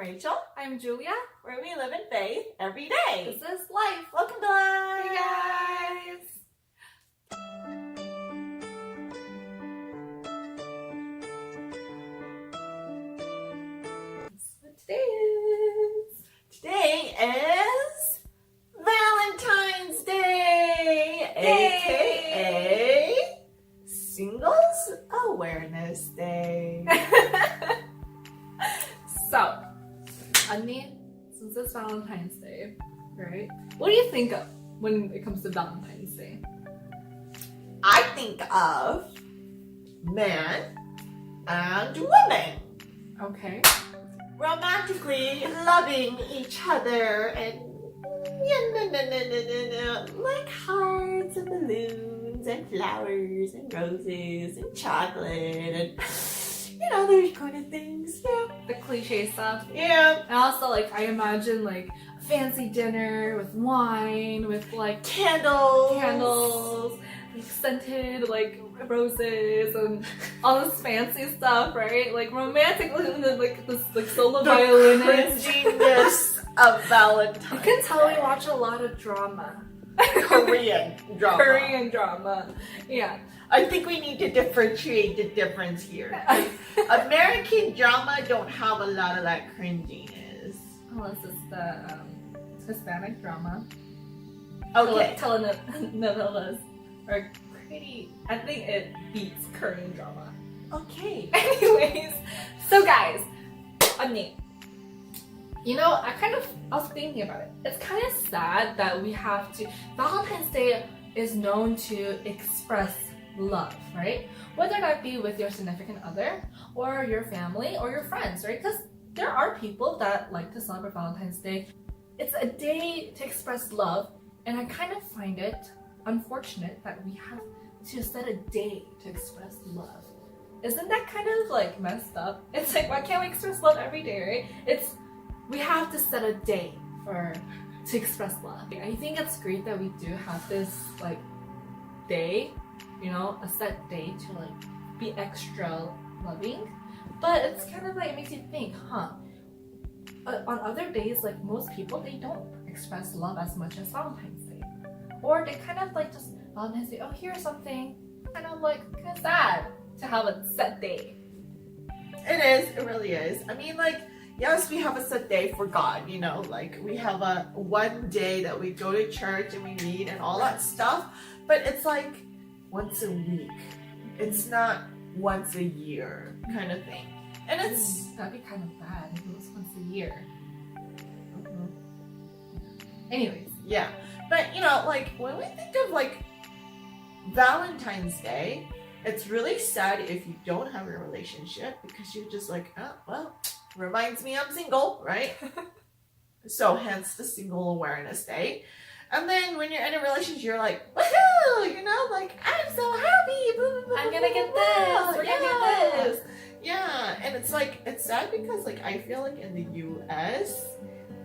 Rachel, I'm Julia. where we live in faith every day. This is life. Welcome to life. Hey guys. Today is Valentine's Day, aka Singles Awareness Day. So, Annie, since it's Valentine's Day, right? What do you think of when it comes to Valentine's Day? I think of man and woman Okay. romantically loving each other and like hearts and balloons and flowers and roses and chocolate and those kind of things. The cliche stuff. Yeah. And also, like, I imagine, like, a fancy dinner with wine, with, like, Candles, like, scented, like, roses, and all this fancy stuff, right? Like, romantic, like, this, like, solo the violinist. cringiness of Valentine's. I can tell we watch a lot of drama. Korean drama. Korean drama. Yeah. I think we need to differentiate the difference here. American drama don't have a lot of that cringiness. Unless it's the Hispanic drama. Okay. Telenovelas are pretty, I think it beats Korean drama. Okay. Anyways, so guys, Annie, I was thinking about it. It's kind of sad that we have to, Valentine's Day is known to express love, right? Whether that be with your significant other or your family or your friends, right? Because there are people that like to celebrate Valentine's Day. It's a day to express love, and I kind of find it unfortunate that we have to set a day to express love. Isn't that kind of like messed up? It's like, why can't we express love every day, right? We have to set a day to express love. I think it's great that we do have this like day, a set day to like be extra loving, but it's kind of like, it makes you think, on other days, like most people, they don't express love as much as Valentine's Day, or they kind of like just Valentine's Day, oh, here's something, kind of like kind of sad to have a set day. It really is. I mean, like, yes, we have a set day for God, like we have a one day that we go to church and we meet and all that stuff, but it's like once a week. It's not once a year kind of thing. And that'd be kind of bad if it was once a year. Anyways. Yeah. But, like, when we think of, like, Valentine's Day, it's really sad if you don't have a relationship because you're just like, oh, well, reminds me I'm single, right? So, hence the Single Awareness Day. And then when you're in a relationship, you're like, woohoo, like, I'm so happy. I'm gonna get this. We're gonna get this. Yeah, and it's like, it's sad because like I feel like in the US,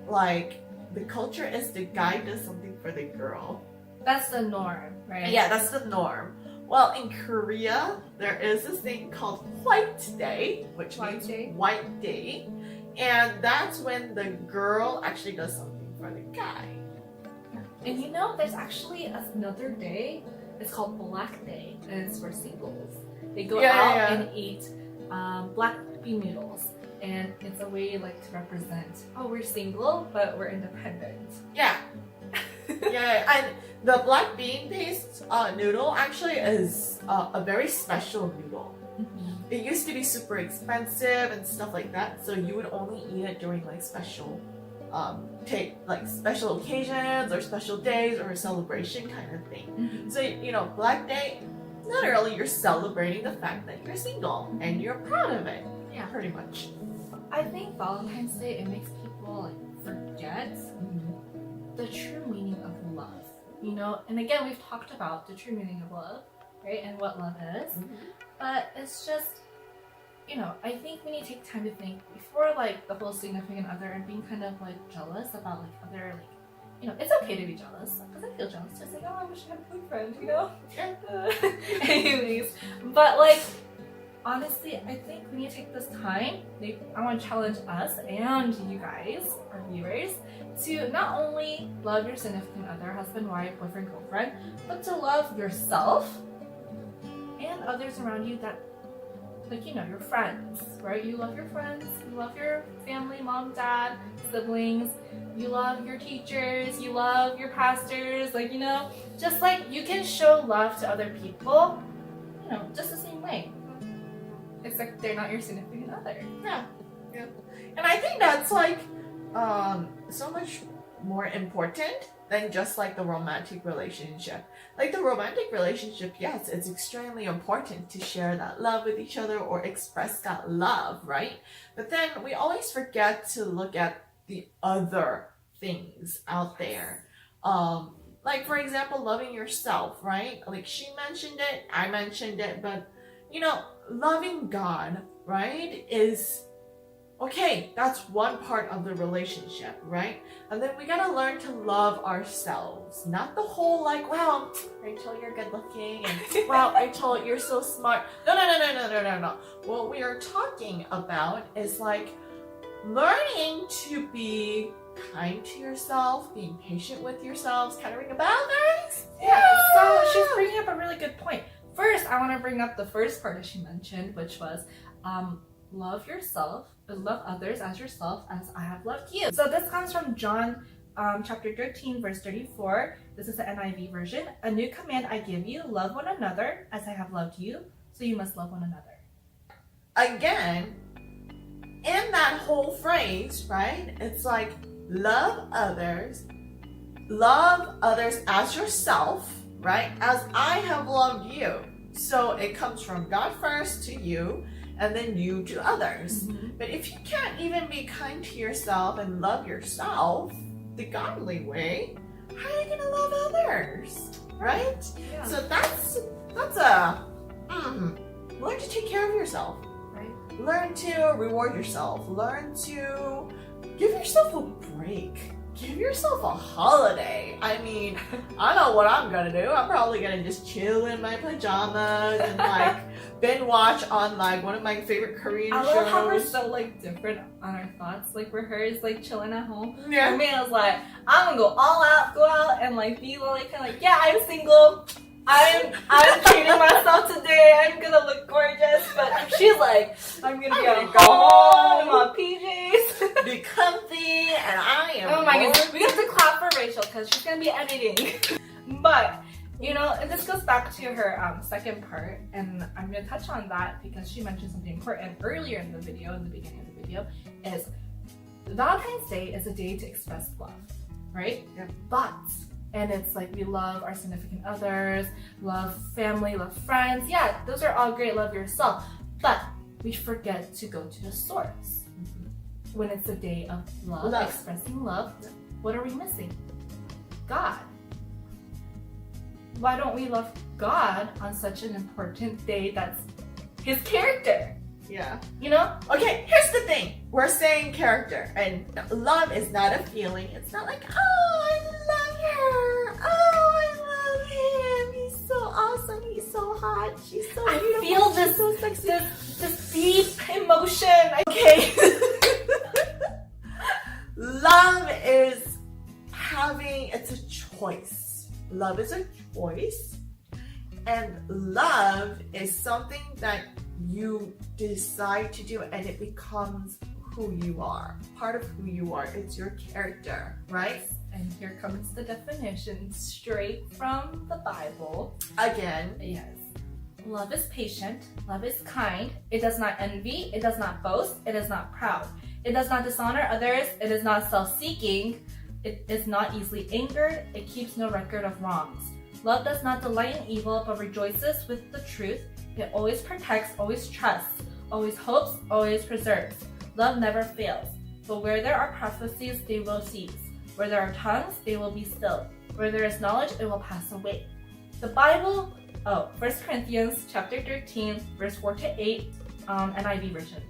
like the culture is the guy does something for the girl. That's the norm, right? Yeah, that's the norm. Well, in Korea, there is this thing called White Day, which means White Day, and that's when the girl actually does something for the guy. And there's actually another day. It's called Black Day, and it's for singles. They go out and eat black bean noodles, and it's a way like to represent, oh, we're single but we're independent. Yeah. And the black bean paste noodle actually is a very special noodle. Mm-hmm. It used to be super expensive and stuff like that, so you would only eat it during like special special occasions or special days or a celebration kind of thing. Mm-hmm. So Black Day, literally you're celebrating the fact that you're single and you're proud of it. Yeah, pretty much. I think Valentine's Day, it makes people like forget the true meaning of love. And again, we've talked about the true meaning of love, right, and what love is. But it's just, I think we need to take time to think before like the whole significant other and being kind of like jealous about like other like, it's okay to be jealous because I feel jealous. Just like, oh, I wish I had a boyfriend, Yeah. Anyways, but like honestly, I think when you take this time, I want to challenge us and you guys, our viewers, to not only love your significant other, husband, wife, boyfriend, girlfriend, but to love yourself and others around you that, like, you know, your friends, right? You love your friends, you love your family, mom, dad, siblings, you love your teachers, you love your pastors, like, you know, just like you can show love to other people, you know, just the same way. Except they're not your significant other. Yeah. And I think that's like so much more important than just like the romantic relationship. Like the romantic relationship, yes, it's extremely important to share that love with each other or express that love, right? But then we always forget to look at the other things out there. Like for example, loving yourself, right? Like she mentioned it, I mentioned it, but you know, loving God, right, is okay, that's one part of the relationship, right? And then we gotta learn to love ourselves. Not the whole like, wow, Rachel, you're good looking, and wow, Rachel, you're so smart. No. What we are talking about is like learning to be kind to yourself, being patient with yourselves. Kind of ring a bell, guys? Yeah, so she's bringing up a really good point. First, I want to bring up the first part that she mentioned, which was love yourself, love others as yourself as I have loved you. So this comes from John chapter 13, verse 34. This is the NIV version. A new command I give you, love one another as I have loved you, so you must love one another. Again, in that whole phrase, right, it's like love others as yourself, right, as I have loved you. So it comes from God first to you, and then you to others. Mm-hmm. But if you can't even be kind to yourself and love yourself the godly way, how are you gonna love others, right? Yeah. So that's a learn to take care of yourself, Right. learn to reward yourself, learn to give yourself a break. Give yourself a holiday. I mean, I know what I'm gonna do. I'm probably gonna just chill in my pajamas and like binge watch on like one of my favorite Korean shows. I love how we're so like different on our thoughts. Like for her, it's like chilling at home. Yeah. For me, I was like, I'm gonna go out and like be like kind of like, yeah, I'm single. I'm treating myself today. I'm gonna look gorgeous. But she's like, I'm gonna go home in my PJs. Be comfy, and I am. Oh my goodness, we have to clap for Rachel because she's gonna be editing. But you know, and this goes back to her second part, and I'm gonna touch on that because she mentioned something important earlier in the video, in the beginning of the video, is Valentine's Day is a day to express love, right? Yeah. And it's like we love our significant others, love family, love friends. Yeah, those are all great. Love yourself, but we forget to go to the source. When it's a day of love, expressing love, what are we missing? God. Why don't we love God on such an important day that's His character? Yeah. You know? Okay, here's the thing. We're saying character, and love is not a feeling. It's not like, oh, I love her. Oh, I love him. He's so awesome. He's so hot. She's so beautiful. I feel this, so sexy. this deep emotion. Okay. Love is it's a choice. Love is a choice. And love is something that you decide to do, and it becomes who you are, part of who you are. It's your character, right? And here comes the definition straight from the Bible. Again. Yes. Love is patient. Love is kind. It does not envy. It does not boast. It is not proud. It does not dishonor others. It is not self-seeking. It is not easily angered. It keeps no record of wrongs. Love does not delight in evil, but rejoices with the truth. It always protects, always trusts, always hopes, always preserves. Love never fails. But where there are prophecies, they will cease. Where there are tongues, they will be stilled. Where there is knowledge, it will pass away. The Bible, 1 Corinthians chapter 13, verse 4 to 8, NIV version.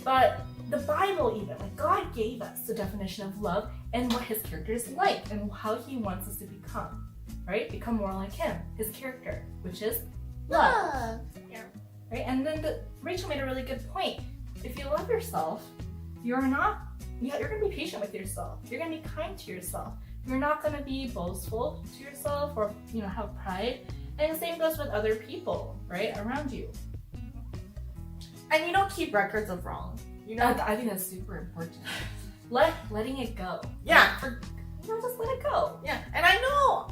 But the Bible even, like God gave us the definition of love and what His character is like and how He wants us to become, right? Become more like Him, His character, which is love. Yeah. right? And then Rachel made a really good point. If you love yourself, you're gonna be patient with yourself. You're gonna be kind to yourself. You're not gonna be boastful to yourself or have pride. And the same goes with other people, right, around you. And you don't keep records of wrong. I think that's super important. Letting it go. Yeah. Just let it go. Yeah. And I know,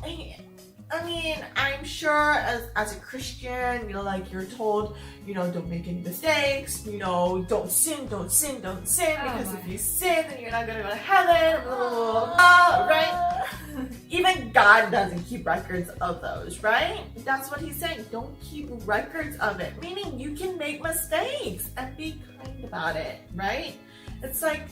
I mean, I'm sure as a Christian, you're told, don't make any mistakes, don't sin, because if you sin, then you're not going to go to heaven, blah, blah, blah, right? Even God doesn't keep records of those, right? That's what he's saying. Don't keep records of it, meaning you can make mistakes and be kind about it, right? It's like,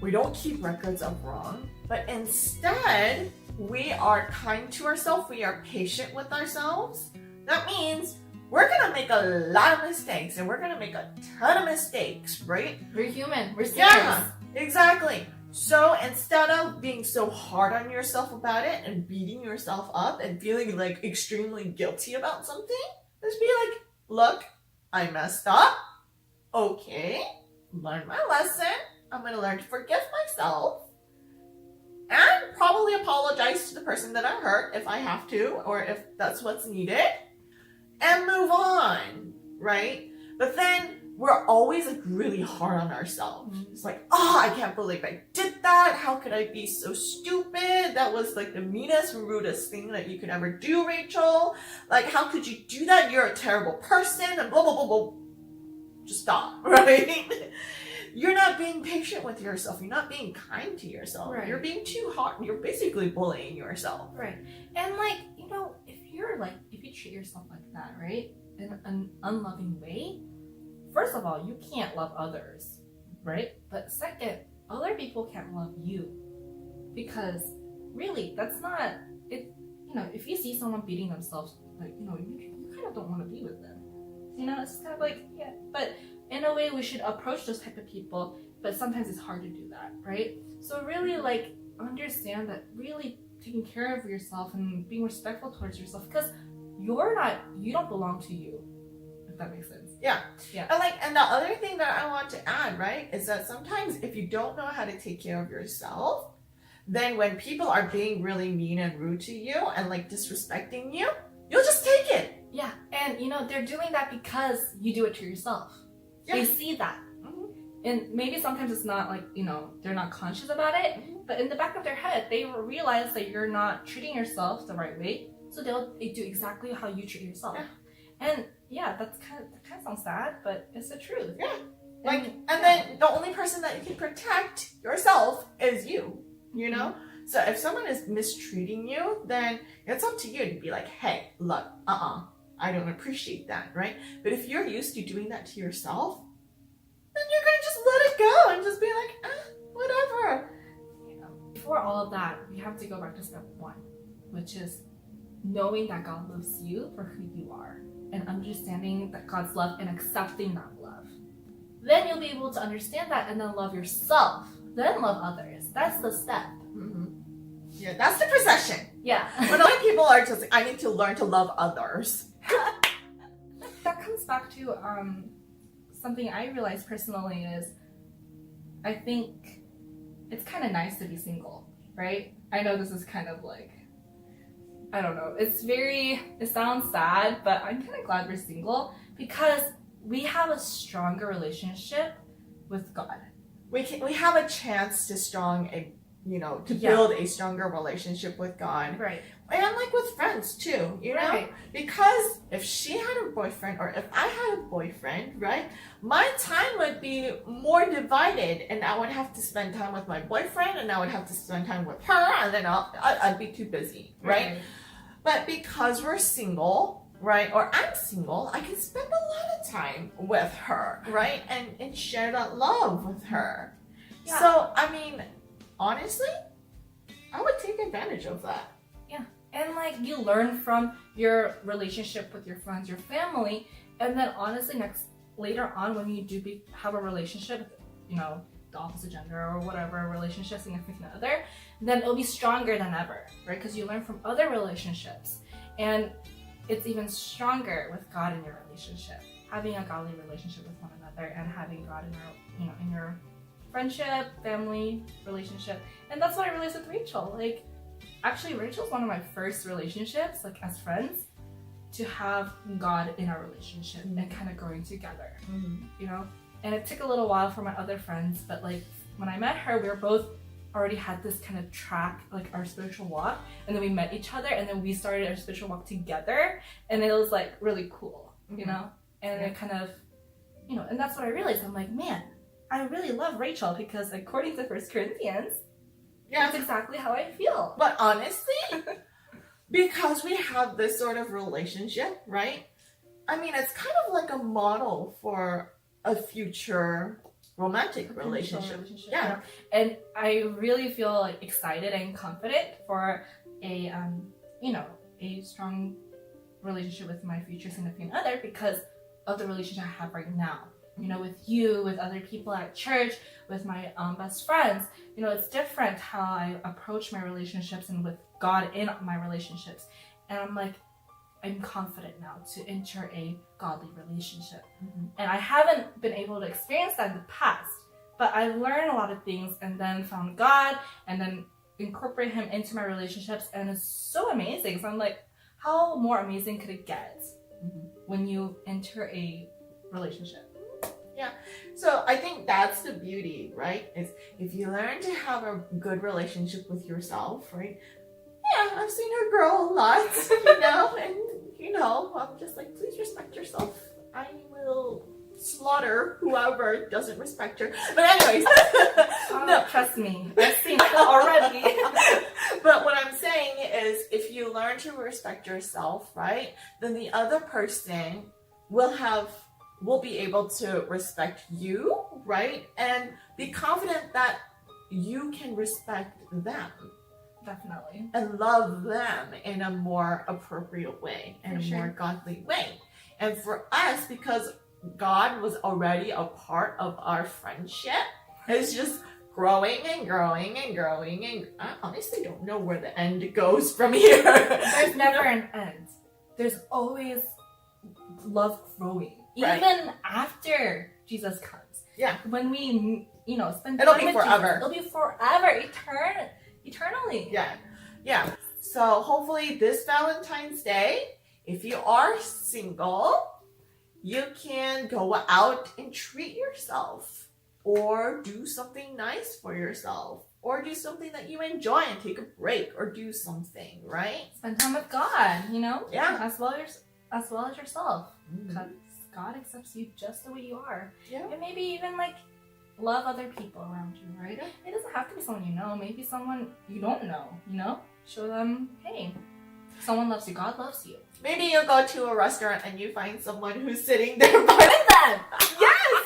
we don't keep records of wrong, but instead, we are kind to ourselves. We are patient with ourselves. That means we're going to make a lot of mistakes, and we're going to make a ton of mistakes, right? We're human. We're sinners. Yeah, exactly. So instead of being so hard on yourself about it and beating yourself up and feeling like extremely guilty about something, just be like, look, I messed up. Okay, learn my lesson. I'm going to learn to forgive myself. And probably apologize to the person that I hurt if I have to, or if that's what's needed, and move on, right? But then we're always really hard on ourselves. It's like, I can't believe I did that. How could I be so stupid? That was the meanest, rudest thing that you could ever do, Rachel. How could you do that? You're a terrible person, and blah, blah, blah, blah. Just stop, right? You're not being patient with yourself. You're not being kind to yourself. Right. You're being too hard. You're basically bullying yourself. Right. And if you treat yourself like that, right, in an unloving way, first of all, you can't love others, right? But second, other people can't love you. Because really, that's not it. If you see someone beating themselves, you kind of don't want to be with them. It's just kind of but in a way, we should approach those type of people, but sometimes it's hard to do that, right? So really, understand that really taking care of yourself and being respectful towards yourself, because you don't belong to you, if that makes sense. Yeah. Yeah. And the other thing that I want to add, right, is that sometimes if you don't know how to take care of yourself, then when people are being really mean and rude to you and disrespecting you, you'll just take it. Yeah, and they're doing that because you do it to yourself. Yeah. They see that. Mm-hmm. And maybe sometimes it's not they're not conscious about it, but in the back of their head, they realize that you're not treating yourself the right way, so they'll do exactly how you treat yourself. Yeah. And that kind of sounds sad, but it's the truth. Yeah. Then the only person that you can protect yourself is you, Mm-hmm. So if someone is mistreating you, then it's up to you to be like, hey, look, I don't appreciate that, right? But if you're used to doing that to yourself, then you're going to just let it go and just be like, whatever. Before all of that, we have to go back to step one, which is knowing that God loves you for who you are and understanding that God's love and accepting that love. Then you'll be able to understand that and then love yourself, then love others. That's the step. Mm-hmm. Yeah, that's the procession. Yeah. But a lot of people are just like, I need to learn to love others. That comes back to something I realized personally is I think it's kind of nice to be single, right? I know this is kind of I don't know. It sounds sad, but I'm kind of glad we're single because we have a stronger relationship with God. We have a chance to build a stronger relationship with God. Right. And with friends too, Right. Because if she had a boyfriend or if I had a boyfriend, right, my time would be more divided and I would have to spend time with my boyfriend and I would have to spend time with her and then I'd be too busy, right? But because we're single, right, or I'm single, I can spend a lot of time with her, right, and share that love with her. Yeah. So, honestly, I would take advantage of that. Yeah. And you learn from your relationship with your friends, your family, and then honestly later on when you do have a relationship with, the opposite gender or whatever relationship, significant other, then it'll be stronger than ever, right? Because you learn from other relationships. And it's even stronger with God in your relationship. having a godly relationship with one another and having God in in your friendship, family, relationship. And that's what I realized with Rachel. Like, actually, Rachel's one of my first relationships, like as friends, to have God in our relationship and kind of growing together, you know? And it took a little while for my other friends, but like when I met her, we were both already had this kind of track, like our spiritual walk, and then we met each other, and then we started our spiritual walk together, and it was like really cool, you know? And it kind of, you know, and that's what I realized. I'm like, man, I really love Rachel because according to 1 Corinthians, that's exactly how I feel. But honestly, because we have this sort of relationship, right? I mean, it's kind of like a model for a future romantic relationship. Yeah. And I really feel like excited and confident for a a strong relationship with my future significant other because of the relationship I have right now. You know, with you, with other people at church, with my best friends. You know, it's different how I approach my relationships and with God in my relationships. And I'm like, I'm confident now to enter a godly relationship. And I haven't been able to experience that in the past, but I've learned a lot of things and then found God and then incorporate him into my relationships, and it's so amazing. So I'm like, how more amazing could it get when you enter a relationship? Yeah. So I think that's the beauty, right? Is if you learn to have a good relationship with yourself, right? Yeah, I've seen her grow a lot, you know, and you know, I'm just like, please respect yourself. I will slaughter whoever doesn't respect her. But anyways, no, trust me, I've seen it already. But what I'm saying is, if you learn to respect yourself, right, then the other person will be able to respect you, right, and be confident that you can respect them. Definitely. And love them in a more appropriate way, in a more godly way. And for us, because God was already a part of our friendship, it's just growing and growing and growing, and I honestly don't know where the end goes from here. There's never an end. There's always love growing, even after Jesus comes. Yeah. When we, you know, spend it'll time be with forever. Jesus, it'll be forever, eternally. Yeah. So hopefully this Valentine's Day, if you are single, you can go out and treat yourself, or do something nice for yourself, or do something that you enjoy and take a break, or do something, right? Spend time with God, you know? Yeah. As well as yourself. Because God accepts you just the way you are. Yeah. And maybe even like love other people around you, right? Yeah. It doesn't have to be someone you know. Maybe someone you don't know, you know? Show them, hey, someone loves you. God loves you. Maybe you go to a restaurant and you find someone who's sitting there by them. Yes!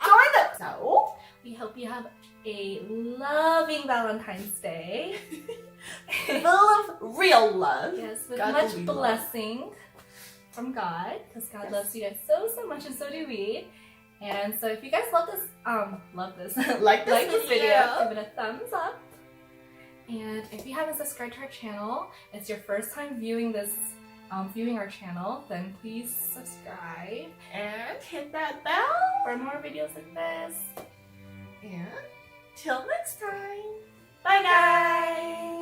Join them! So, we hope you have a loving Valentine's Day. full of real love. Yes, with much blessing from God, because God loves you guys so much, and so do we. And so if you guys love this like this video, give it a thumbs up. And if you haven't subscribed to our channel, it's your first time viewing our channel, then please subscribe and hit that bell for more videos like this. And till next time, bye guys!